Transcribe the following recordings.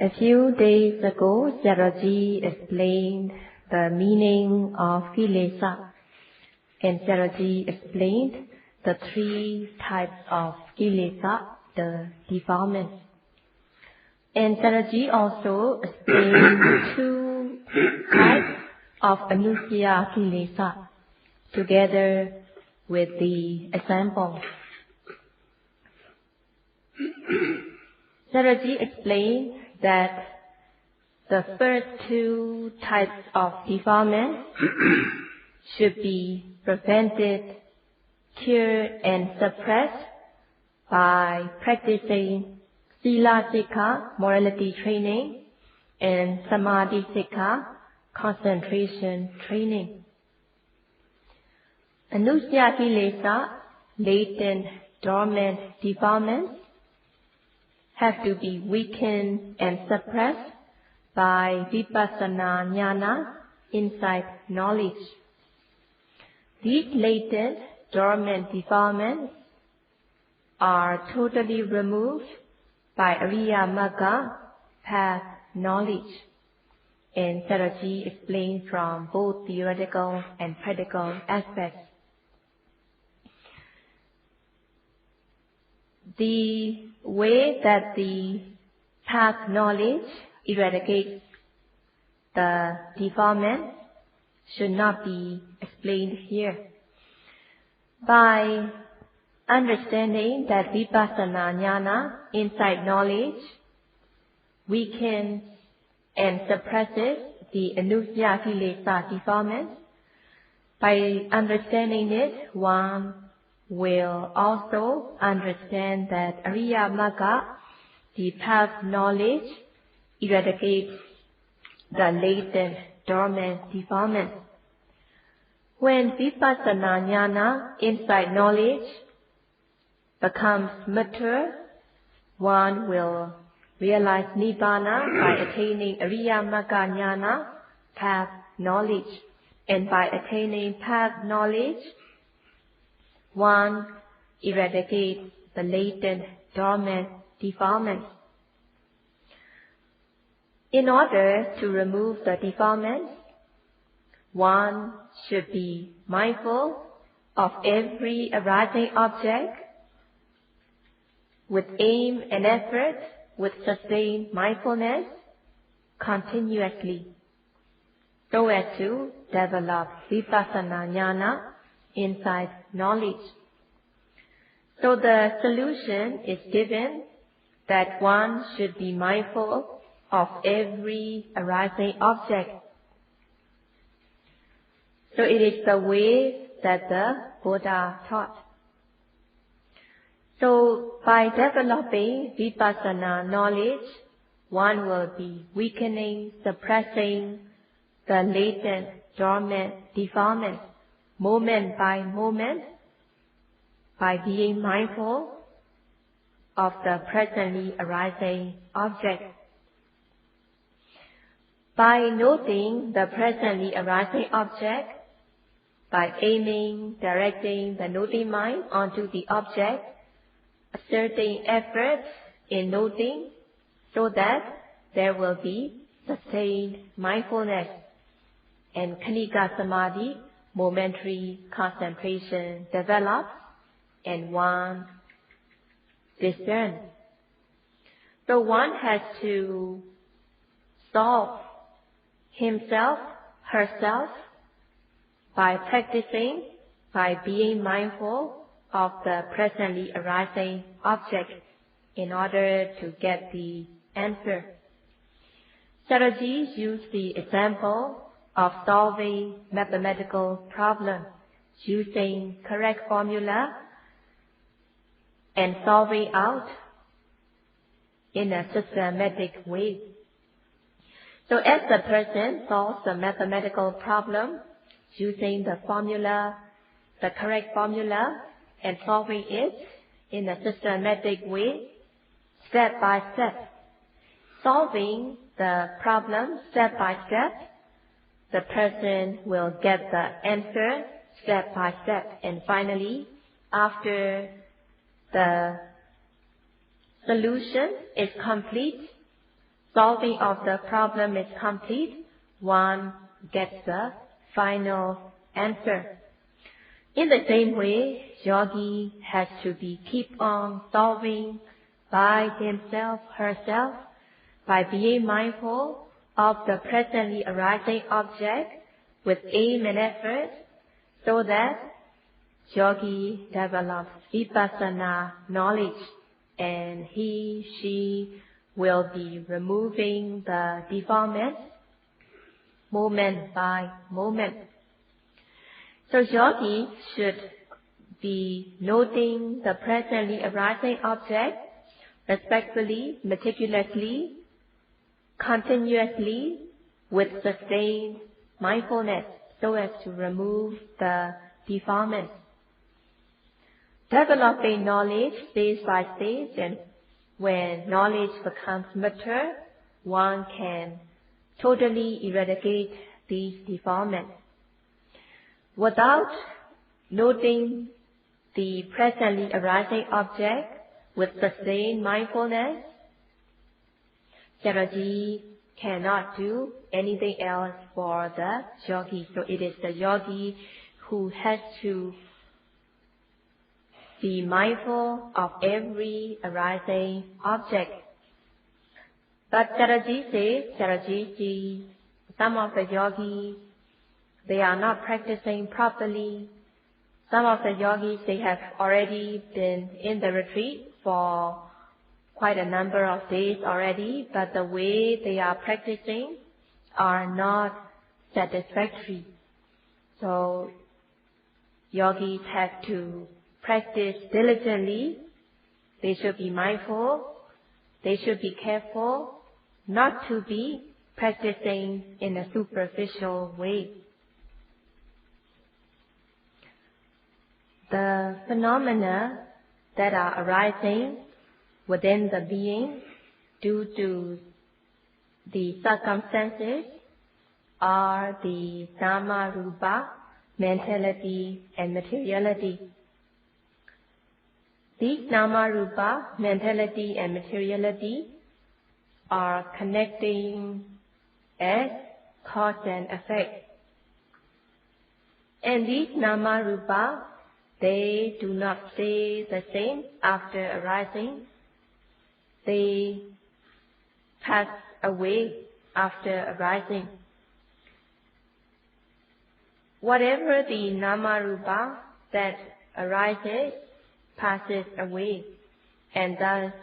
A few days ago, Sayadaw explained the meaning of kilesa, and Sayadaw explained the three types of kilesa, the defilements. And Sayadaw also explained two types of anusaya kilesa, together with the example. Sayadaw explained that the first two types of defilement should be prevented, cured, and suppressed by practicing Sila Sikha, morality training, and Samadhi Sikha, concentration training. Anusaya kilesa, latent, dormant defilements, have to be weakened and suppressed by Vipassana jnana, insight knowledge. These latent, dormant defilements are totally removed by Ariya Magga, path knowledge. And Sayadaw explained from both theoretical and practical aspects. The way that the path knowledge eradicates the defilement should not be explained here. By understanding that Vipassana jnana, insight knowledge, weakens and suppresses the anusaya kilesa defilement, by understanding it, one will also understand that Ariya Magga, the path knowledge, eradicates the latent, dormant defilement. When Vipassana jnana, insight knowledge, becomes mature, one will realize Nibbana by attaining Ariya Magga jnana, path knowledge. And by attaining path knowledge, one eradicates the latent, dormant defilements. In order to remove the defilements, one should be mindful of every arising object with aim and effort, with sustained mindfulness continuously, so as to develop Vipassana jnana, insight knowledge. So the solution is given that one should be mindful of every arising object. So it is the way that the Buddha taught. So by developing Vipassana knowledge, one will be weakening, suppressing the latent, dormant defilements, moment by moment, by being mindful of the presently arising object. By noting the presently arising object, by aiming, directing the noting mind onto the object, exerting efforts in noting, so that there will be sustained mindfulness and Khanika Samadhi, momentary concentration develops, and one discerns. So one has to solve himself, herself, by practicing, by being mindful of the presently arising object in order to get the answer. Sayadaw used the example of solving mathematical problems using correct formula and solving out in a systematic way. So as the person solves the mathematical problem using the formula, the correct formula, and solving it in a systematic way, step by step, solving the problem step by step, the person will get the answer step by step. And finally, after the solution is complete, solving of the problem is complete, one gets the final answer. In the same way, yogi has to keep on solving by himself, herself, by being mindful of the presently arising object with aim and effort, so that yogi develops Vipassana knowledge, and he, she will be removing the defilements moment by moment. So yogi should be noting the presently arising object respectfully, meticulously, continuously, with sustained mindfulness, so as to remove the defilements. Developing knowledge stage by stage, and when knowledge becomes mature, one can totally eradicate these defilements. Without noting the presently arising object with sustained mindfulness, Sayadaw cannot do anything else for the yogi. So it is the yogi who has to be mindful of every arising object. But Sayadaw says, some of the yogis, they are not practicing properly. Some of the yogis, they have already been in the retreat for quite a number of days already, but the way they are practicing are not satisfactory. So yogis have to practice diligently. They should be mindful. They should be careful not to be practicing in a superficial way. The phenomena that are arising within the being due to the circumstances are the Dhamma Rupa, mentality and materiality. These Dhamma Rupa, mentality and materiality are connecting as cause and effect. And these Dhamma Rupa, they do not stay the same after arising. They pass away after arising. Whatever the Nama Rupa that arises passes away, and thus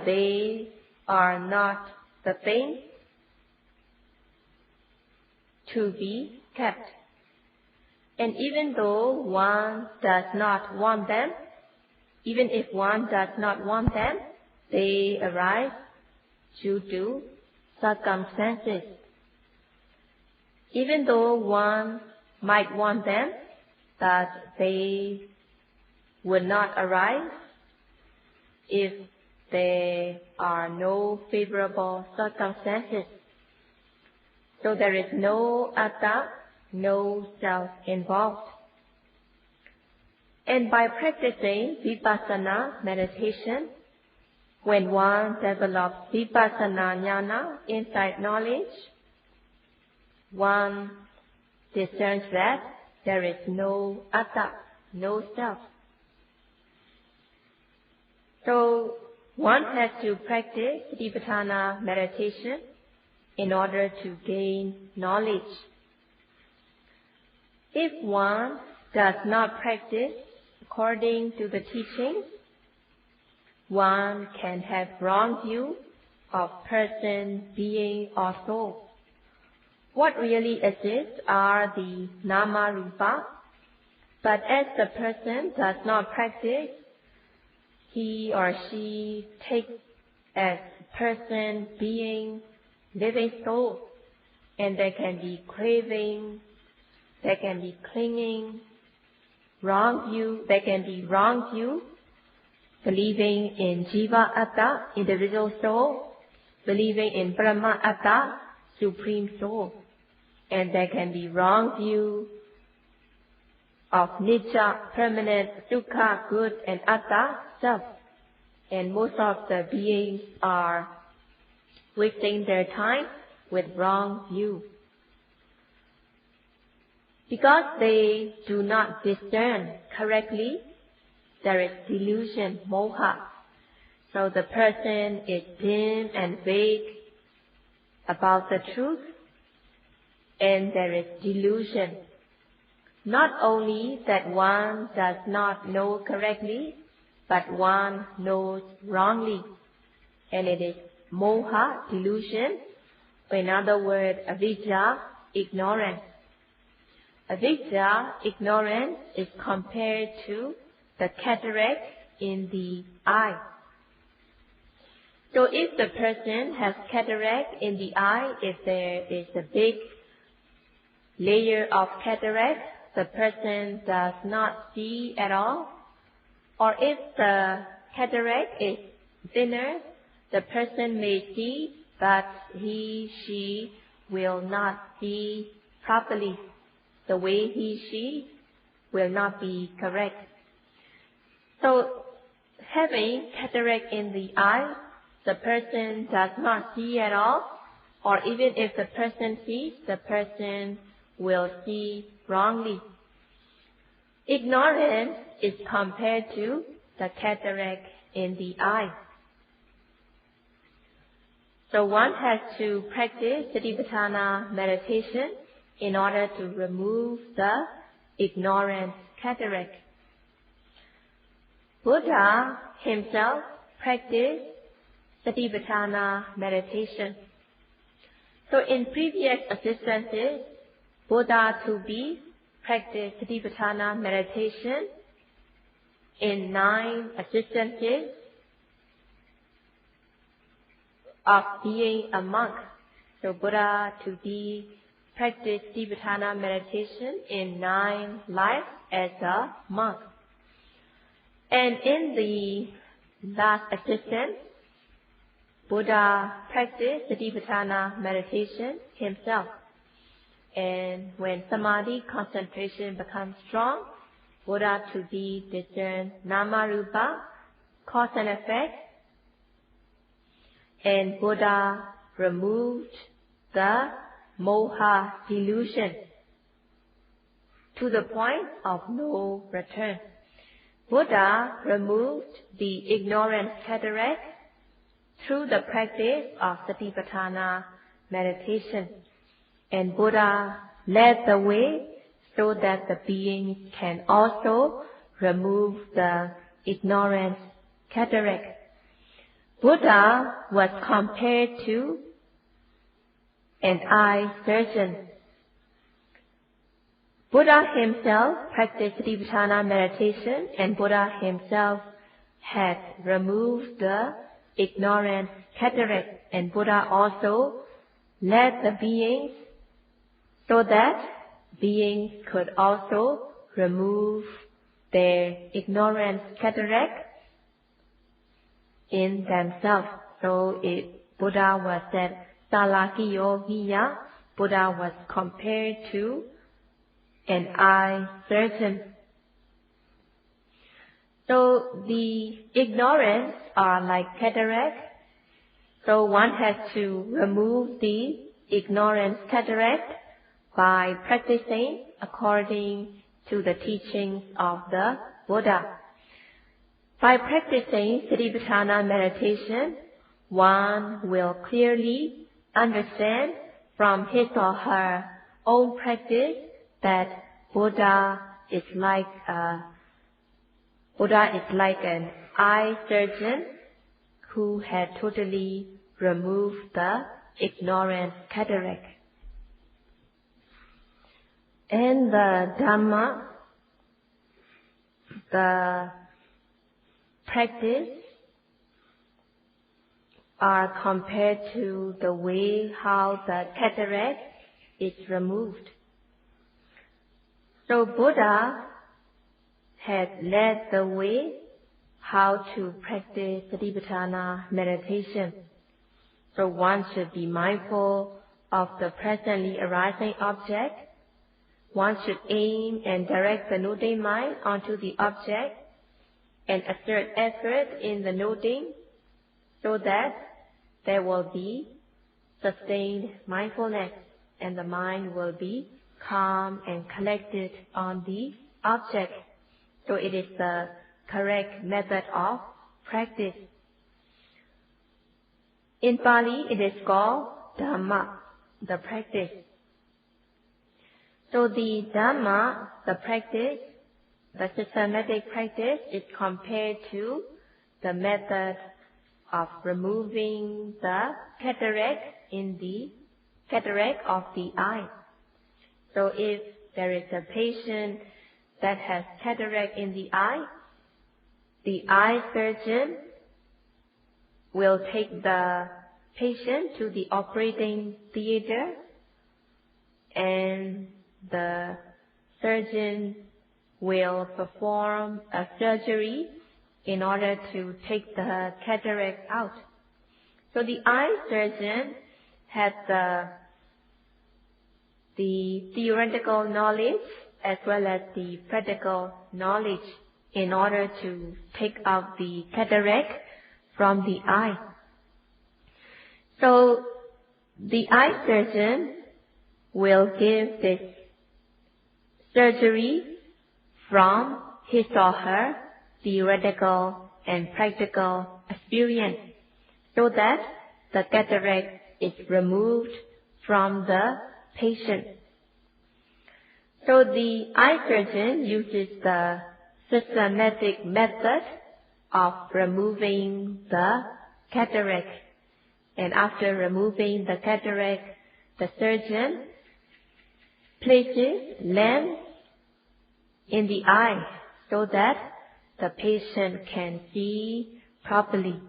they are not the thing to be kept. And even though one does not want them, even if one does not want them, they arise due to circumstances. Even though one might want them, but they would not arise if there are no favorable circumstances. So there is no atta, no self involved. And by practicing Vipassana meditation, when one develops Vipassana jnana, insight knowledge, one discerns that there is no atta, no self. So one has to practice Vipassana meditation in order to gain knowledge. If one does not practice according to the teachings, one can have wrong view of person, being, or soul. What really exists are the Nama Rupa, but as the person does not practice, he or she takes as person, being, living soul, and there can be craving, there can be clinging, wrong view, there can be wrong view, believing in Jiva Atta, individual soul, believing in Brahma Atta, supreme soul. And there can be wrong view of Nitya, permanent, Sukha, good, and Atta, self. And most of the beings are wasting their time with wrong view. Because they do not discern correctly, there is delusion, moha. So the person is dim and vague about the truth, and there is delusion. Not only that one does not know correctly, but one knows wrongly, and it is moha, delusion, or in other words, avidya, ignorance. Avidya, ignorance, is compared to the cataract in the eye. So if the person has cataract in the eye, if there is a big layer of cataract, the person does not see at all. Or if the cataract is thinner, the person may see, but she will not see properly. The way she will not be correct. So, having cataract in the eye, the person does not see at all, or even if the person sees, the person will see wrongly. Ignorance is compared to the cataract in the eye. So one has to practice Satipatthana meditation in order to remove the ignorance cataract. Buddha himself practiced Satipatthana meditation. So in previous existences, Buddha to be practiced Satipatthana meditation in 9 existences of being a monk. So Buddha to be practiced Satipatthana meditation in 9 lives as a monk. And in the last existence, Buddha practiced Satipatthana meditation himself. And when samadhi concentration becomes strong, Buddha to be discern nama rupa, cause and effect, and Buddha removed the moha delusion to the point of no return. Buddha removed the ignorance cataract through the practice of Satipatthana meditation. And Buddha led the way so that the beings can also remove the ignorance cataract. Buddha was compared to an eye surgeon. Buddha himself practiced Satipatthana meditation, and Buddha himself had removed the ignorance cataract, and Buddha also led the beings so that beings could also remove their ignorance cataract in themselves. So Buddha was said, Salakiyo Viya. Buddha was compared to an eye surgeon. So the ignorance are like cataract. So one has to remove the ignorance cataract by practicing according to the teachings of the Buddha. By practicing Satipatthana meditation, one will clearly understand from his or her own practice that Buddha is like an eye surgeon who had totally removed the ignorance cataract. And the Dhamma, the practice, are compared to the way how the cataract is removed. So Buddha had led the way how to practice Satipatthana meditation. So one should be mindful of the presently arising object. One should aim and direct the noting mind onto the object and exert effort in the noting so that there will be sustained mindfulness, and the mind will be calm and collected on the object. So it is the correct method of practice. In Pali, it is called Dhamma, the practice. So the Dhamma, the practice, the systematic practice is compared to the method of removing the cataract of the eye. So if there is a patient that has cataract in the eye surgeon will take the patient to the operating theater, and the surgeon will perform a surgery in order to take the cataract out. So the eye surgeon has the theoretical knowledge as well as the practical knowledge in order to take out the cataract from the eye. So the eye surgeon will give this surgery from his or her theoretical and practical experience, so that the cataract is removed from the patient. So the eye surgeon uses the systematic method of removing the cataract. And after removing the cataract, the surgeon places lens in the eye so that the patient can see properly.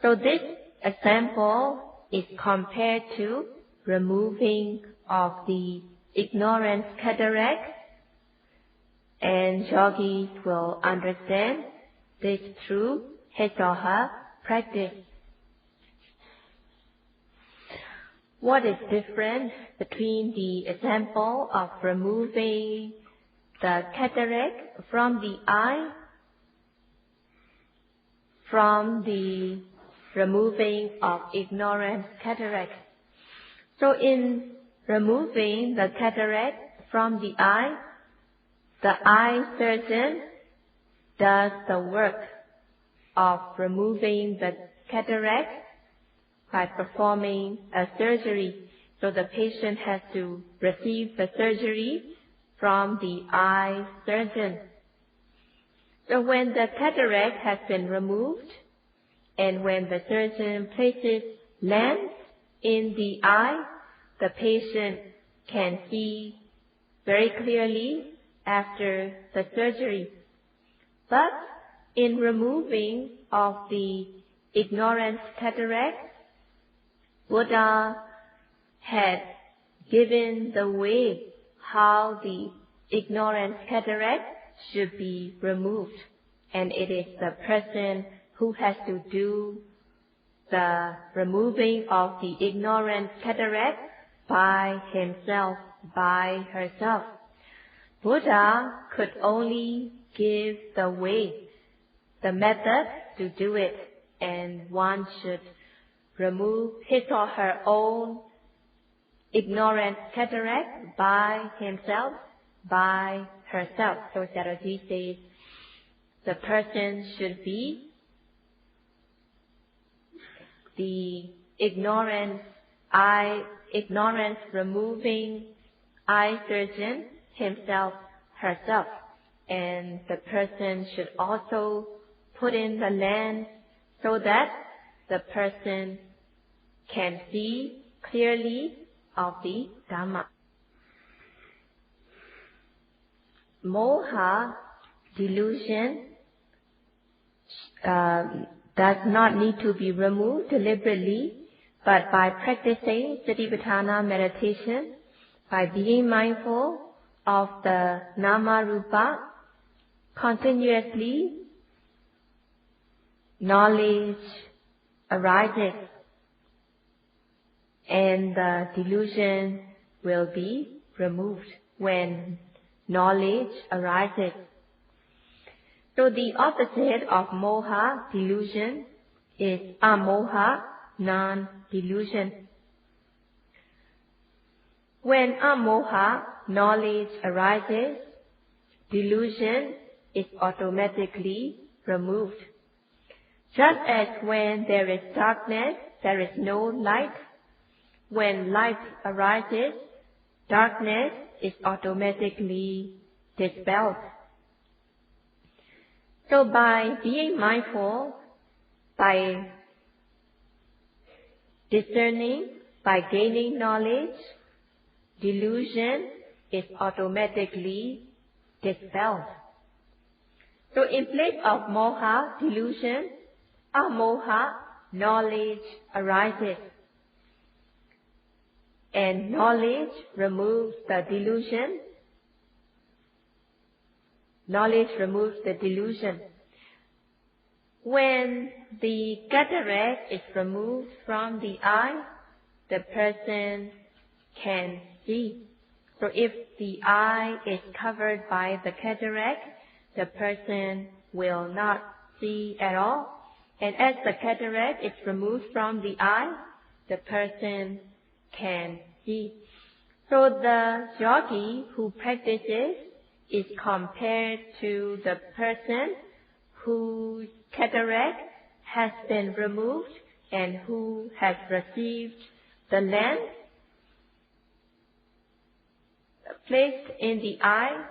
So this example is compared to removing of the ignorance cataract, and yogis will understand this through his or her practice. What is different between the example of removing the cataract from the eye from the removing of ignorance cataract? So in removing the cataract from the eye surgeon does the work of removing the cataract by performing a surgery. So the patient has to receive the surgery from the eye surgeon. So when the cataract has been removed, and when the surgeon places lens in the eye, the patient can see very clearly after the surgery. But in removing of the ignorance cataract, Buddha had given the way how the ignorance cataract should be removed. And it is the person who has to do the removing of the ignorance cataract by himself, by herself. Buddha could only give the way, the method to do it, and one should remove his or her own ignorant cataract by himself, by herself. So Sayadaw says the person should be the ignorance removing eye surgeon himself, herself. And the person should also put in the lens so that the person can see clearly of the Dhamma. Moha, delusion, does not need to be removed deliberately, but by practicing Satipatthana meditation, by being mindful of the Nama Rupa, continuously knowledge arises, and the delusion will be removed when knowledge arises. So the opposite of moha, delusion, is amoha, non-delusion. When amoha, knowledge, arises, delusion is automatically removed. Just as when there is darkness, there is no light. When light arises, darkness is automatically dispelled. So by being mindful, by discerning, by gaining knowledge, delusion is automatically dispelled. So in place of moha, delusion, amoha, knowledge arises. And knowledge removes the delusion. Knowledge removes the delusion. When the cataract is removed from the eye, the person can see. So if the eye is covered by the cataract, the person will not see at all. And as the cataract is removed from the eye, the person can see. So the yogi who practices is compared to the person whose cataract has been removed and who has received the lens placed in the eye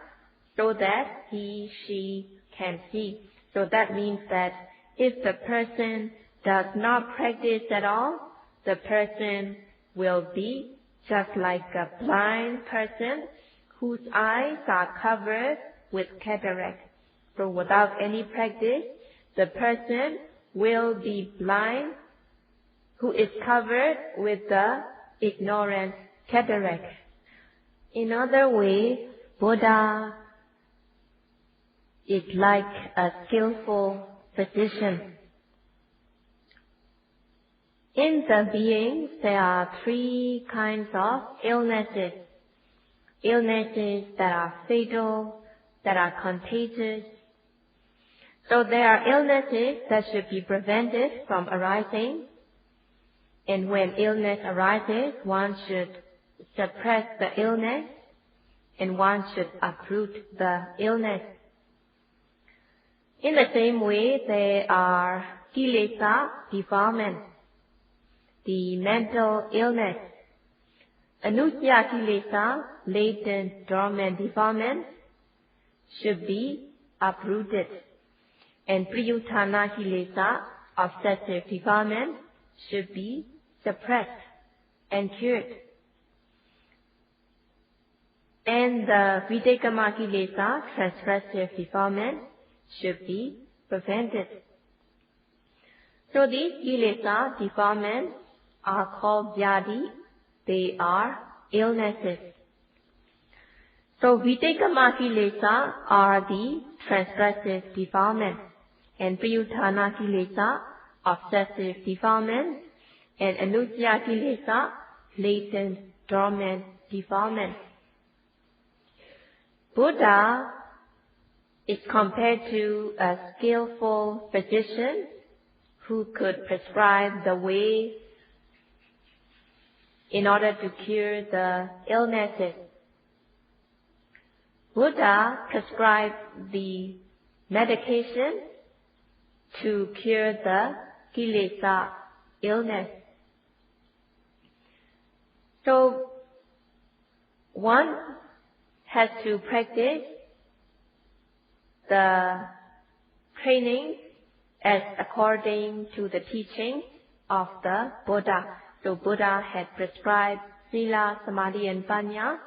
so that she can see. So that means that if the person does not practice at all, the person will be just like a blind person whose eyes are covered with cataract. So without any practice, the person will be blind who is covered with the ignorant cataract. In other words, Buddha is like a skillful physician. In the beings, there are three kinds of illnesses. Illnesses that are fatal, that are contagious. So there are illnesses that should be prevented from arising. And when illness arises, one should suppress the illness and one should uproot the illness. In the same way, there are kilesa, defilement, the mental illness. Anusya kilesa, latent, dormant defilement, should be uprooted. And priyuttana kilesa, obsessive defilement, should be suppressed and cured. And the videkama kilesa, transgressive defilement, should be prevented. So these kilesa, defilements, are called vyadi. They are illnesses. So videkama kilesa are the transgressive defilements, and priyuttana kilesa, obsessive defilements, and anusya kilesa, latent, dormant defilements. Buddha is compared to a skillful physician who could prescribe the way in order to cure the illnesses. Buddha prescribed the medication to cure the kilesa illness. So one has to practice the training as according to the teaching of the Buddha. So Buddha had prescribed Sila, Samadhi and Panya,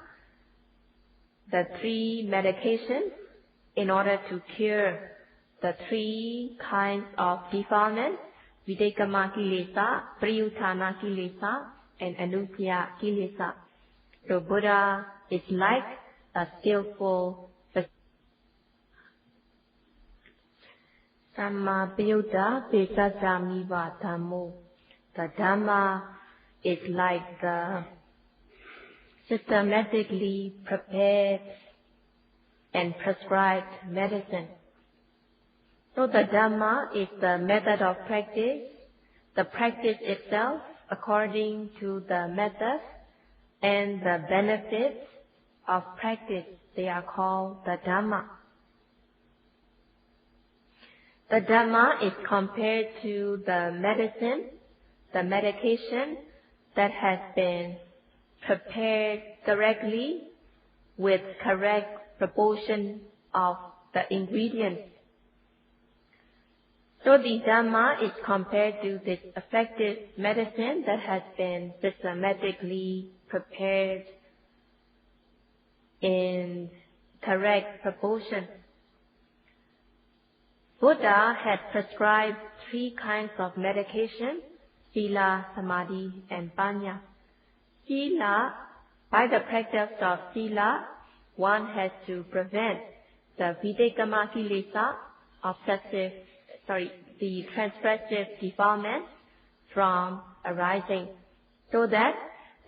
the three medications, in order to cure the three kinds of defilement, videkama kilesa, priyuttana kilesa, and anusya kilesa. So Buddha is like a skillful Samma Piyutta Pesasamiva Dhammo. The Dhamma is like the systematically prepared and prescribed medicine. So the Dhamma is the method of practice, the practice itself according to the method and the benefits of practice. They are called the Dhamma. The Dhamma is compared to the medicine, the medication that has been prepared correctly with correct proportion of the ingredients. So the Dhamma is compared to this effective medicine that has been systematically prepared in correct proportion. Buddha had prescribed 3 kinds of medication: Sila, Samadhi, and Panya. Sila, by the practice of Sila, one has to prevent the Videkama Kilesa, the transgressive defilement from arising, so that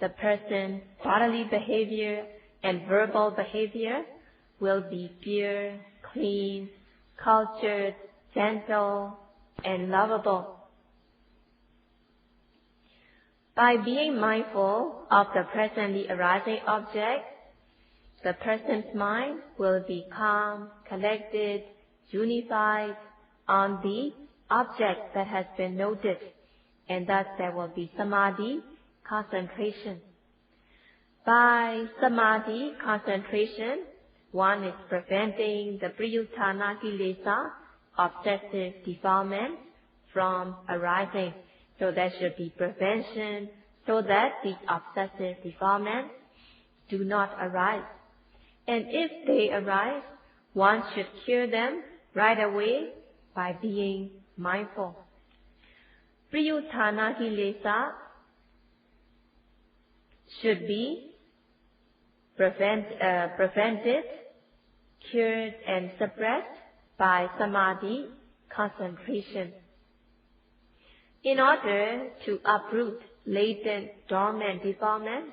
the person's bodily behavior and verbal behavior will be pure, clean, cultured, gentle, and lovable. By being mindful of the presently arising object, the person's mind will be calm, collected, unified on the object that has been noted, and thus there will be samadhi, concentration. By samadhi, concentration, one is preventing the priyuttana kilesa, obsessive defilement, from arising. So there should be prevention so that these obsessive defilements do not arise. And if they arise, one should cure them right away by being mindful. Priyuttana kilesa should be prevented, cured, and suppressed by samadhi, concentration. In order to uproot latent, dormant defilements,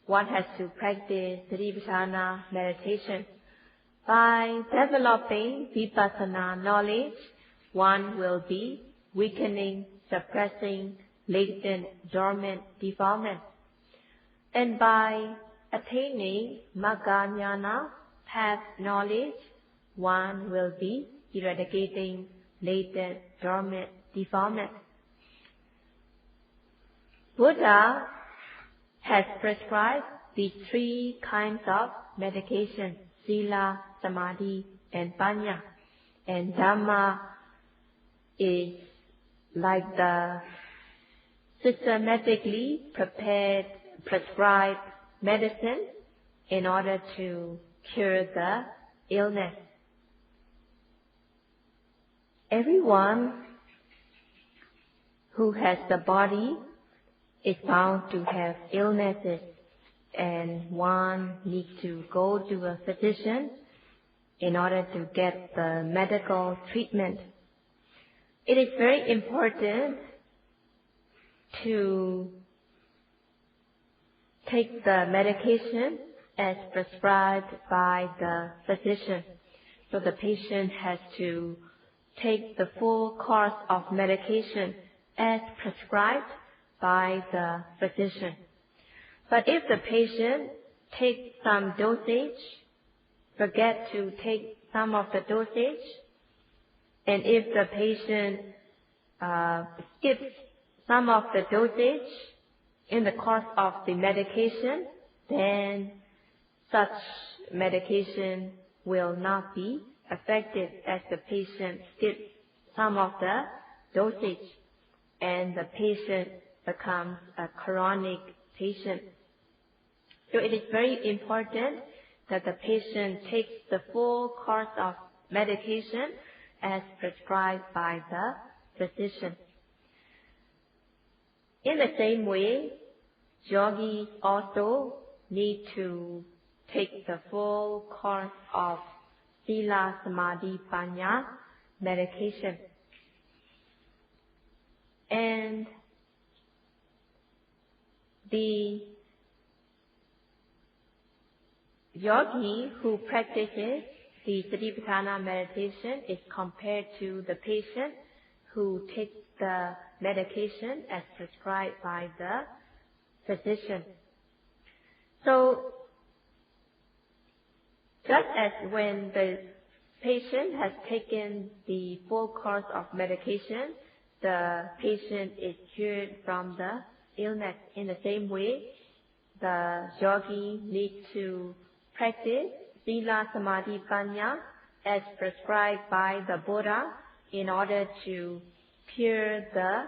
one has to practice Vipassana meditation. By developing Vipassana knowledge, one will be weakening, suppressing latent, dormant defilements. And by attaining Magga Jnana, path knowledge, one will be eradicating latent, dormant defilements. Buddha has prescribed these 3 kinds of medication: Sila, Samadhi, and Panya. And Dhamma is like the systematically prepared, prescribed medicine in order to cure the illness. Everyone who has the body is bound to have illnesses, and one needs to go to a physician in order to get the medical treatment. It is very important to take the medication as prescribed by the physician. So the patient has to take the full course of medication as prescribed by the physician. But if the patient takes some dosage, forget to take some of the dosage, and if the patient skips some of the dosage in the course of the medication, then such medication will not be effective as the patient skips some of the dosage, and the patient becomes a chronic patient. So it is very important that the patient takes the full course of medication as prescribed by the physician. In the same way, yogis also need to take the full course of Sila, Samadhi, Panya medication. And the yogi who practices the Satipatthana meditation is compared to the patient who takes the medication as prescribed by the physician. So, just as when the patient has taken the full course of medication, the patient is cured from the illness. In the same way, the yogi needs to practice Sila, Samadhi, Panya as prescribed by the Buddha in order to cure the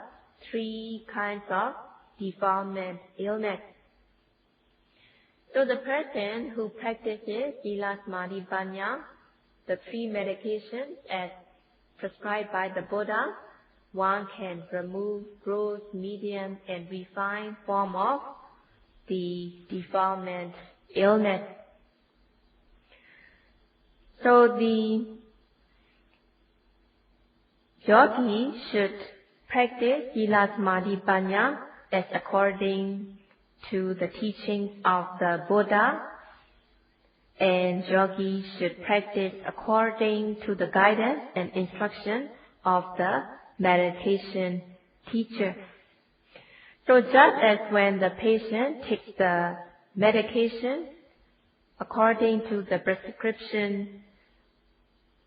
3 kinds of defilement, illness. So the person who practices Sila, Samadhi, Panya, the 3 medications as prescribed by the Buddha, one can remove gross, medium, and refined form of the defilement, illness. So the yogi should practice Sila, Samadhi, Panya as according to the teachings of the Buddha, and yogi should practice according to the guidance and instruction of the meditation teacher. So just as when the patient takes the medication according to the prescription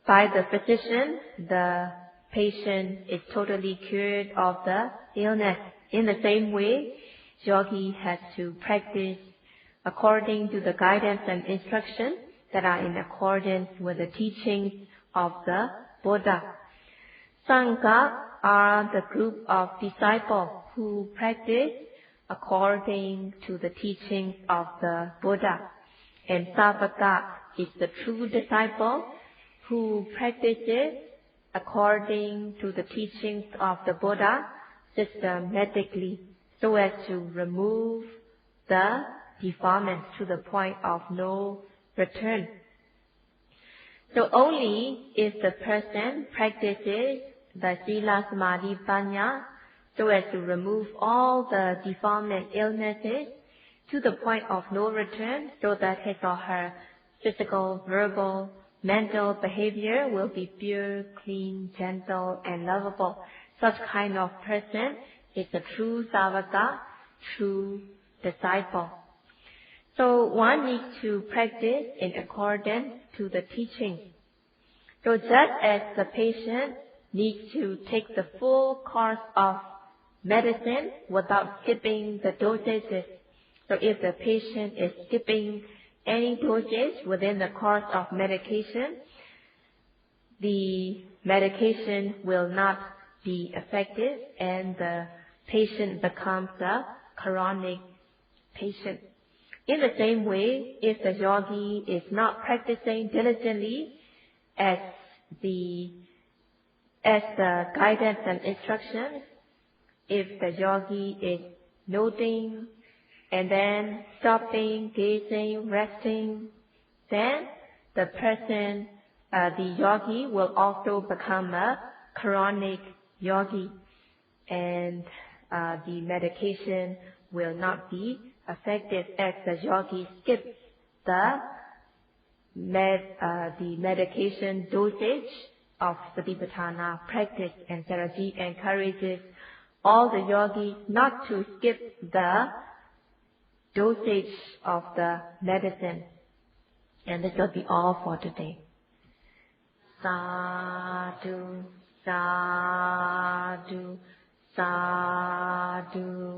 by the physician, the patient is totally cured of the illness. In the same way, yogi has to practice according to the guidance and instruction that are in accordance with the teachings of the Buddha. Sangha are the group of disciples who practice according to the teachings of the Buddha. And Savaka is the true disciple who practices according to the teachings of the Buddha systematically, so as to remove the defilement to the point of no return. So only if the person practices the Sila, Samadhi, Panya so as to remove all the defilement, illnesses to the point of no return, so that his or her physical, verbal, mental behavior will be pure, clean, gentle, and lovable. Such kind of person is a true Savaka, true disciple. So one needs to practice in accordance to the teaching. So just as the patient needs to take the full course of medicine without skipping the dosages. So if the patient is skipping any dosage within the course of medication, the medication will not be effective and the patient becomes a chronic patient. In the same way, if the yogi is not practicing diligently as the guidance and instructions, if the yogi is noting and then stopping, gazing, resting, then the person, the yogi will also become a chronic yogi, and the medication will not be effective as the yogi skips the medication dosage of Vipassana practice, and Sayadaw encourages all the yogis not to skip the dosage of the medicine. And this will be all for today. Sadhu, sadhu, sadhu.